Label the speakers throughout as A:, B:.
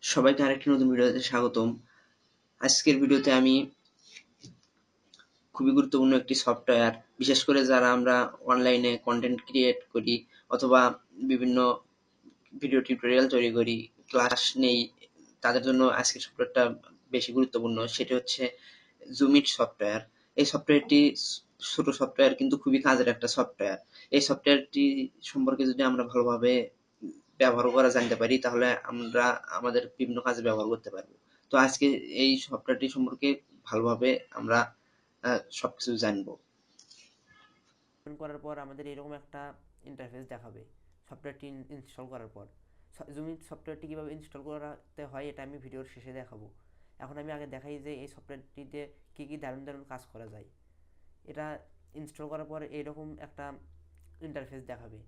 A: সবাইকে আরেকটি নতুন ভিডিওতে স্বাগতম। আজকের ভিডিওতে আমি খুবই গুরুত্বপূর্ণ একটি সফটওয়্যার, বিশেষ করে যারা আমরা অনলাইনে কন্টেন্ট ক্রিয়েট করি অথবা বিভিন্ন ভিডিও টিউটোরিয়াল তৈরি করি, ক্লাস নেই, তাদের জন্য আজকের সফটওয়্যারটা বেশি গুরুত্বপূর্ণ। সেটি হচ্ছে জুমিট সফটওয়্যার। এই সফটওয়্যারটি ছোট সফটওয়্যার কিন্তু খুবই কাজের একটা সফটওয়্যার। এই সফটওয়্যারটি সম্পর্কে যদি আমরা ভালোভাবে ব্যবহার করা জানতে পারি তাহলে আমরা আমাদের বিভিন্ন কাজে ব্যবহার করতে পারবো। তো আজকে এই সফটওয়্যারটি সম্পর্কে ভালোভাবে আমরা সবকিছু জানবো।
B: ওপেন করার পর আমাদের এরকম একটা ইন্টারফেস দেখাবে সফটওয়্যারটি ইনস্টল করার পর। জুমিং সফটওয়্যারটি কীভাবে ইনস্টল করাতে হয় এটা আমি ভিডিওর শেষে দেখাবো। এখন আমি আগে দেখাই যে এই সফটওয়্যারটিতে কী কী দারুণ দারুণ কাজ করা যায়। এটা ইনস্টল করার পর এরকম একটা ইন্টারফেস দেখাবে।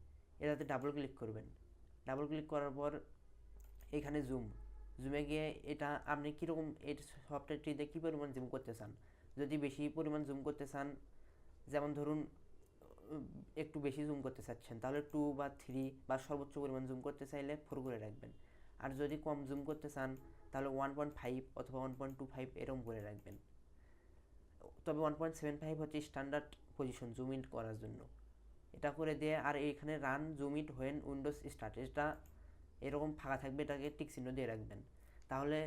B: এটাতে ডাবল ক্লিক করবেন। ডাবল ক্লিক করার পর এখানে জুমে গিয়ে এটা আপনি কীরকম এই সফটওয়্যারটিতে কী পরিমাণ জুম করতে চান। যদি বেশি পরিমাণ জুম করতে চান, যেমন ধরুন একটু বেশি জুম করতে চাচ্ছেন, তাহলে 2 বা 3 বা সর্বোচ্চ পরিমাণ জুম করতে চাইলে 4 করে রাখবেন। আর যদি কম জুম করতে চান তাহলে 1.5 অথবা 1.25 এরকম করে রাখবেন। তবে 1.75 হচ্ছে স্ট্যান্ডার্ড পজিশন জুম ইন করার জন্য। এটা করে দিয়ে আর এইখানে run zoom it when Windows start, এটা এরকম ফাঁকা থাকবে, এটাকে টিক চিহ্ন দিয়ে রাখবেন। তাহলে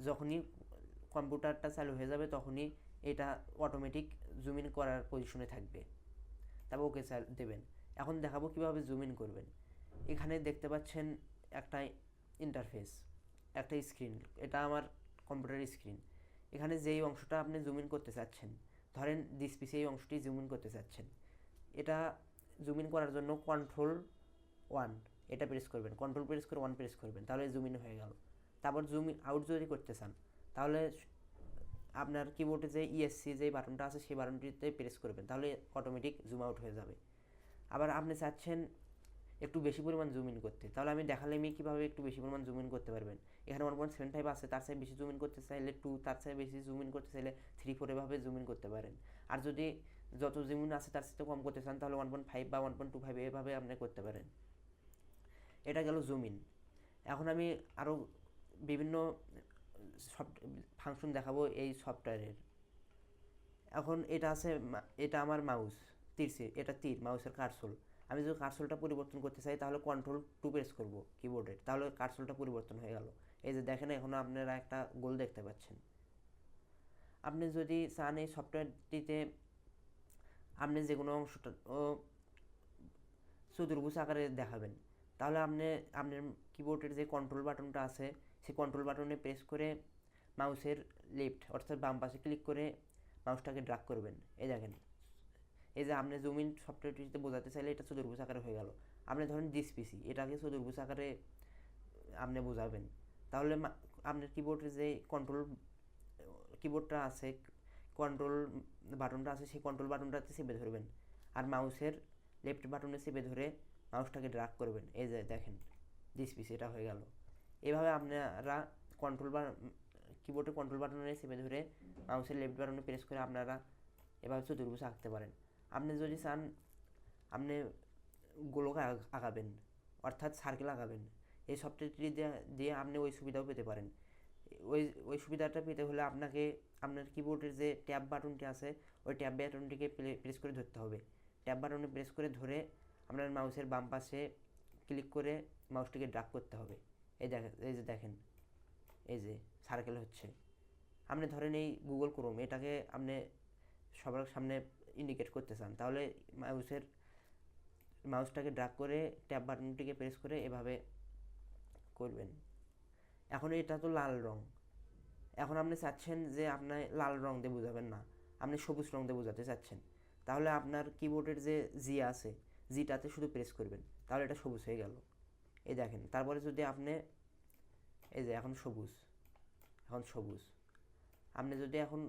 B: যখনই কম্পিউটারটা চালু হয়ে যাবে তখনই এটা অটোমেটিক জুম ইন করার পজিশনে থাকবে। তারপর ওকে দেবেন। এখন দেখাবো কিভাবে জুম ইন করবেন। এখানে দেখতে পাচ্ছেন একটা ইন্টারফেস, একটা স্ক্রিন। এটা আমার কম্পিউটারের স্ক্রিন। এখানে যেই অংশটা আপনি জুম ইন করতে চাচ্ছেন, ধরেন ডিসপিসে এই অংশটি জুম ইন করতে চাচ্ছেন, এটা জুম ইন করার জন্য কন্ট্রোল 1 এটা প্রেস করবেন। কন্ট্রোল প্রেস করে 1 প্রেস করবেন, তাহলে জুম ইন হয়ে গেল। তারপর জুম আউট যদি করতে চান তাহলে আপনার কিবোর্ডে যে ইএসসি যে বাটনটা আছে সেই বাটনটিতে প্রেস করবেন, তাহলে অটোমেটিক জুম আউট হয়ে যাবে। আবার আপনি চাচ্ছেন একটু বেশি পরিমাণ জুম ইন করতে, তাহলে আমি দেখালে কীভাবে একটু বেশি পরিমাণ জুম ইন করতে পারবেন। এখানে 1.75 আছে, তার চেয়ে বেশি জুম ইন করতে চাইলে 2, তার চেয়ে বেশি জুম ইন করতে চাইলে 3, 4 এভাবে জুম ইন করতে পারেন। আর যদি যত জুম ইন আছে তার চেয়ে কম করতে চান তাহলে 1.5 বা 1.25 এভাবে আপনি করতে পারেন। এটা গেল জুম ইন। এখন আমি আরও বিভিন্ন ফাংশন দেখাবো এই সফটওয়্যারের। এখন এটা আছে, এটা আমার মাউস, এটা তীর মাউসের কার্সল। আমি যদি কার্সলটা পরিবর্তন করতে চাই তাহলে কন্ট্রোল 2 প্রেস করব কিবোর্ডের, তাহলে কার্সলটা পরিবর্তন হয়ে গেল। এই যে দেখেন এখনও আপনারা একটা গোল দেখতে পাচ্ছেন। আপনি যদি চান এই সফটওয়্যারটিতে আপনি যে কোনো অংশটা চতুর্ভুজ আকারে দেখাবেন, তাহলে আপনি আপনার কিবোর্ডের যে কন্ট্রোল বাটনটা আছে সেই কন্ট্রোল বাটনে প্রেস করে মাউসের লেফট অর্থাৎ বাম পাশে ক্লিক করে মাউসটাকে ড্রাগ করবেন। এই দেখেন, এই যে আপনি জুম ইন সফটওয়্যারটিতে বোঝাতে চাইলে এটা চতুর্ভুজ আকারে হয়ে গেল। আপনি ধরেন ডিসপিসি এটাকে চতুর্ভুজ আকারে আপনি বোঝাবেন, তাহলে আপনার কিবোর্ডের যে কিবোর্ডটা আছে, কন্ট্রোল বাটনটা আছে, সেই কন্ট্রোল বাটনটাতে চেপে ধরবেন আর মাউসের লেফট বাটনে চেপে ধরে মাউসটাকে ড্রাগ করবেন। এই যে দেখেন ডিসপিসি এটা হয়ে গেল। এভাবে আপনারা কন্ট্রোল বা কিবোর্ডের কন্ট্রোল বাটনে চেপে ধরে মাউসের লেফট বাটনে প্রেস করে আপনারা এভাবে চতুর্ভুজ আঁকতে পারেন। আপনি যদি চান আপনি গোলক আঁকাবেন অর্থাৎ সার্কেল আঁকাবেন, এই সফটওয়্যারটি দিয়ে আপনি ওই সুবিধাও পেতে পারেন। ওই ওই সুবিধাটা পেতে হলে আপনাকে আপনার কিবোর্ডের যে ট্যাব বাটনটি আছে ওই ট্যাব বাটনটিকে প্রেস করে ধরতে হবে। ট্যাব বাটনে প্রেস করে ধরে আপনার মাউসের বাম পাশে ক্লিক করে মাউসটিকে ড্রাগ করতে হবে। এই যে দেখেন, এই যে সার্কেল হচ্ছে। আপনি ধরেন এই গুগল ক্রোম এটাকে আপনি সবার সামনে ইন্ডিকেট করতে চান, তাহলে মাউসটাকে ড্রাগ করে ট্যাব বাটনটিকে প্রেস করে এভাবে করবেন। এখন এটা তো লাল রং, এখন আপনি চাচ্ছেন যে আপনার লাল রং দিয়ে বোঝাবেন না, আপনি সবুজ রং দিয়ে বোঝাতে চাচ্ছেন, তাহলে আপনার কিবোর্ডের যে জি আছে জিটাতে শুধু প্রেস করবেন, তাহলে এটা সবুজ হয়ে গেল। এই দেখেন, তারপরে যদি আপনি এই যে এখন সবুজ আপনি যদি এখন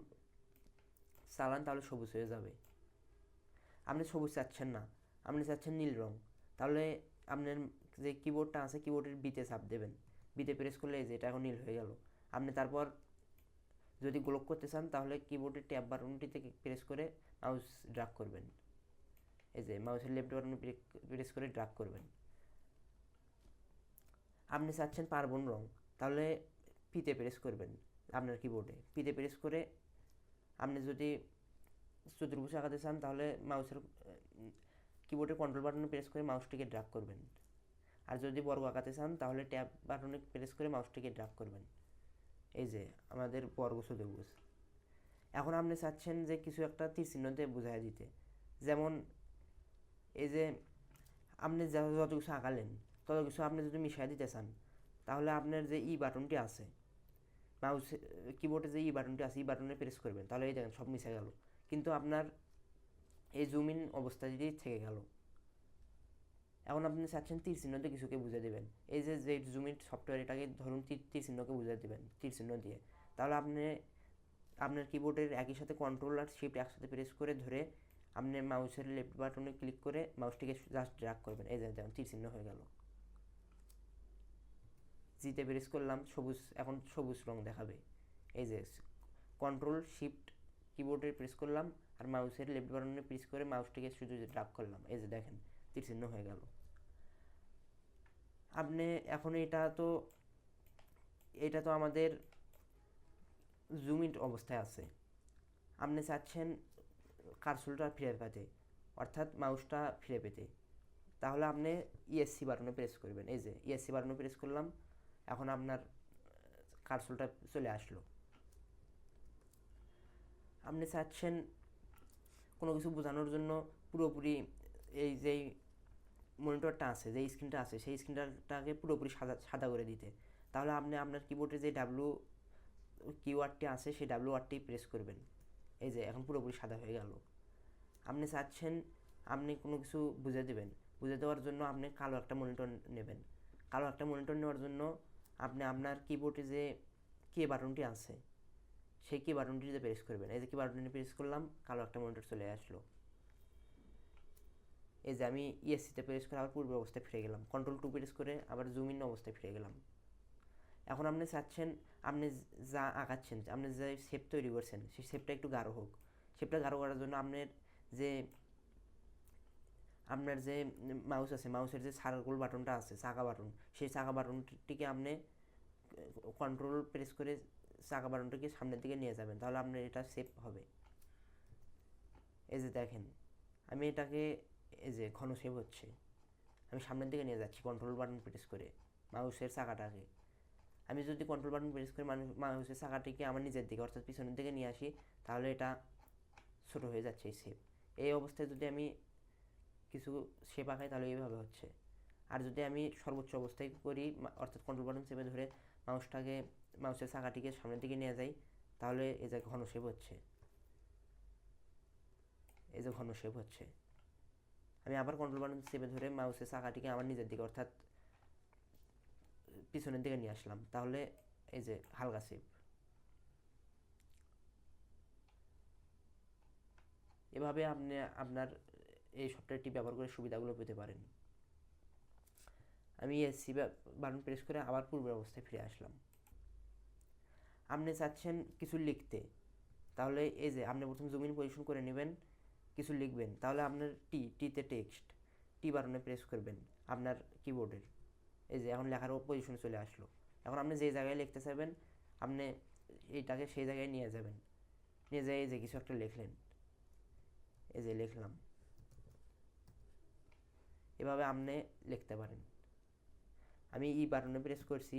B: চালান তাহলে সবুজ হয়ে যাবে। আপনি সবুজ চাচ্ছেন না, আপনি চাচ্ছেন নীল রং, তাহলে আপনার যে কিবোর্ডটা আছে কিবোর্ডের বিতে চাপ দেবেন, বিতে প্রেস করলে এই যে এটা এখন নীল হয়ে গেল। আপনি তারপর যদি গোলক করতে চান তাহলে কিবোর্ডের ট্যাব বাটনটিতে প্রেস করে মাউস ড্রাগ করবেন। এই যে মাউসের লেফট বাটনে প্রেস করে ড্রাগ করবেন। আপনি চাচ্ছেন পার্বণ রং, তাহলে পিতে প্রেস করবেন, আপনার কিবোর্ডে পিতে প্রেস করে আপনি যদি চতুর্ভুজ আঁকাতে চান তাহলে মাউসের কিবোর্ডের কন্ট্রোল বাটনে প্রেস করে মাউসটিকে ড্র্যাগ করবেন, আর যদি বর্গ আঁকাতে চান তাহলে ট্যাব বাটনে প্রেস করে মাউসটিকে ড্র্যাগ করবেন। এই যে আমাদের বর্গ চতুর্ভুজ। এখন আপনি চাচ্ছেন যে কিছু একটা তীর চিহ্ন দিয়ে বোঝাই দিতে, যেমন এই যে আপনি যত কিছু আঁকালেন তত কিছু আপনি যদি মিশাই দিতে চান তাহলে আপনার যে ই বাটনটি আছে মাউস কিবোর্ডে যে ই বাটনটি আছে ই বাটনে প্রেস করবেন, তাহলে এই দেখেন সব মিশে গেল, কিন্তু আপনার এই জুম ইন অবস্থাটি থেকে গেল। এখন আপনি চাচ্ছেন তীর চিহ্ন দিয়ে কিছুকে বুঝে দেবেন, এই যে যে জুম ইন সফটওয়্যার এটাকে ধরুন তীর চিহ্নকে বুঝে দেবেন তীর চিহ্ন দিয়ে, তাহলে আপনি আপনার কিবোর্ডের একই সাথে কন্ট্রোল আর শিফট একসাথে প্রেস করে ধরে আপনি মাউসের লেফট বাটনে ক্লিক করে মাউসটিকে জাস্ট ড্র্যাগ করবেন, এই যে দেখুন তীর চিহ্ন হয়ে গেল। জিতে প্রেস করলাম, সবুজ, এখন সবুজ রং দেখাবে। এই যে কন্ট্রোল শিফট কিবোর্ডে প্রেস করলাম আর মাউসের লেফট বাটনে প্রেস করে মাউসটিকে শুধু ড্র্যাগ করলাম, এই যে দেখেন তীর চিহ্ন হয়ে গেল। আপনি এখন এটা তো আমাদের জুম ইন অবস্থায় আছে, আপনি চাচ্ছেন কার্সরটা ফিরে পেতে, অর্থাৎ মাউসটা ফিরে পেতে, তাহলে আপনি ইএসসি বাটনে প্রেস করবেন, এই যে ইএসসি বাটনে প্রেস করলাম, এখন আপনার কার্সরটা চলে আসলো। আপনি চাচ্ছেন কোনো কিছু বোঝানোর জন্য পুরোপুরি এই যেই মনিটরটা আছে, যে স্ক্রিনটা আছে সেই স্ক্রিনটাকে পুরোপুরি সাদা করে দিতে, তাহলে আপনি আপনার কিবোর্ডে যে কিওয়ার্ডটি আছে সেই ওয়ার্ডটি প্রেস করবেন, এই যে এখন পুরোপুরি সাদা হয়ে গেল। আপনি চাচ্ছেন আপনি কোনো কিছু বুঝে দেওয়ার জন্য আপনি কালো একটা মনিটর নেবেন, কালো একটা মনিটর নেওয়ার জন্য আপনি আপনার কিবোর্ডে যে কে বাটনটি আছে সেই কি বাটনটিতে প্রেস করবেন, এই যে কি বাটনটি প্রেস করলাম, কালো একটা মনিটর চলে আসলো। এই যে আমি ইএসসিতে প্রেস করে আবার পূর্ব অবস্থায় ফিরে গেলাম, কন্ট্রোল 2 প্রেস করে আবার জুম ইন অবস্থায় ফিরে গেলাম। এখন আপনি চাচ্ছেন আপনি যা আঁকাচ্ছেন, আপনি যে শেপ তৈরি করছেন সেই শেপটা একটু গাঢ় হোক, শেপটা গাঢ় করার জন্য যে আপনার যে মাউস আছে, মাউসের যে সার্কেল বাটনটা আছে, চাকা বাটন, সেই চাকা বাটনটিকে আপনি কন্ট্রোল প্রেস করে চাকা বাটনটিকে সামনের দিকে নিয়ে যাবেন, তাহলে আপনার এটা শেপ হবে। এই যে দেখেন আমি এটাকে, এই যে ঘন শেপ হচ্ছে, আমি সামনের দিকে নিয়ে যাচ্ছি কন্ট্রোল বাটন প্রেস করে মাউসের চাকাটাকে। আমি যদি কন্ট্রোল বাটন প্রেস করে মাউসের চাকাটিকে আমার নিজের দিকে অর্থাৎ পিছনের দিকে নিয়ে আসি তাহলে এটা ছোটো হয়ে যাচ্ছে এই শেপ। এই অবস্থায় যদি আমি কিছু শেপ আঁকাই তাহলে এইভাবে হচ্ছে, আর যদি আমি সর্বোচ্চ অবস্থায় করি অর্থাৎ কন্ট্রোল বাটন চেপে ধরে মাউসের চাকাটিকে সামনের দিকে নিয়ে যাই তাহলে এই যে ঘন শেপ হচ্ছে, এই যে ঘন শেপ হচ্ছে। আমি আবার কন্ট্রোল বাটন চেপে ধরে মাউসের চাকাটিকে আমার নিজের দিকে অর্থাৎ পিছনের দিকে নিয়ে আসলাম, তাহলে এই যে হালকা শেপ। এভাবে আপনি আপনার এই সফটওয়্যারটি ব্যবহার করে সুবিধাগুলো পেতে পারেন। আমি এসসি বাটন প্রেস করে আবার পূর্বের অবস্থায় ফিরে আসলাম। আপনি চাচ্ছেন কিছু লিখতে, তাহলে এই যে আপনি প্রথম জুম ইন পজিশন করে নেবেন, কিছু লিখবেন, তাহলে আপনার টিতে টেক্সট, টি বাটনে প্রেস করবেন আপনার কিবোর্ডের, এই যে এখন লেখার পজিশনে চলে আসলো। এখন আপনি যে জায়গায় লিখতে চাইবেন আপনি এইটাকে সেই জায়গায় নিয়ে যাবেন, নিয়ে যাই এই যে কিছু একটা লিখলেন, এই যে লিখলাম, এভাবে আপনি লিখতে পারেন। আমি ই বাটনে প্রেস করছি,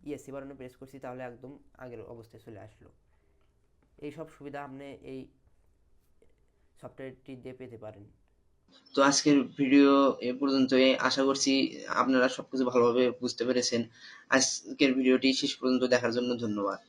B: ইএসসি বাটনে প্রেস করছি, তাহলে একদম আগের অবস্থায় চলে আসলো। এই সব সুবিধা আপনি এই সফটওয়্যারটি দিয়ে পেতে পারেন।
A: তো আজকের ভিডিও এ পর্যন্তই, আশা করছি আপনারা সবকিছু ভালোভাবে বুঝতে পেরেছেন। আজকের ভিডিওটি শেষ পর্যন্ত দেখার জন্য ধন্যবাদ।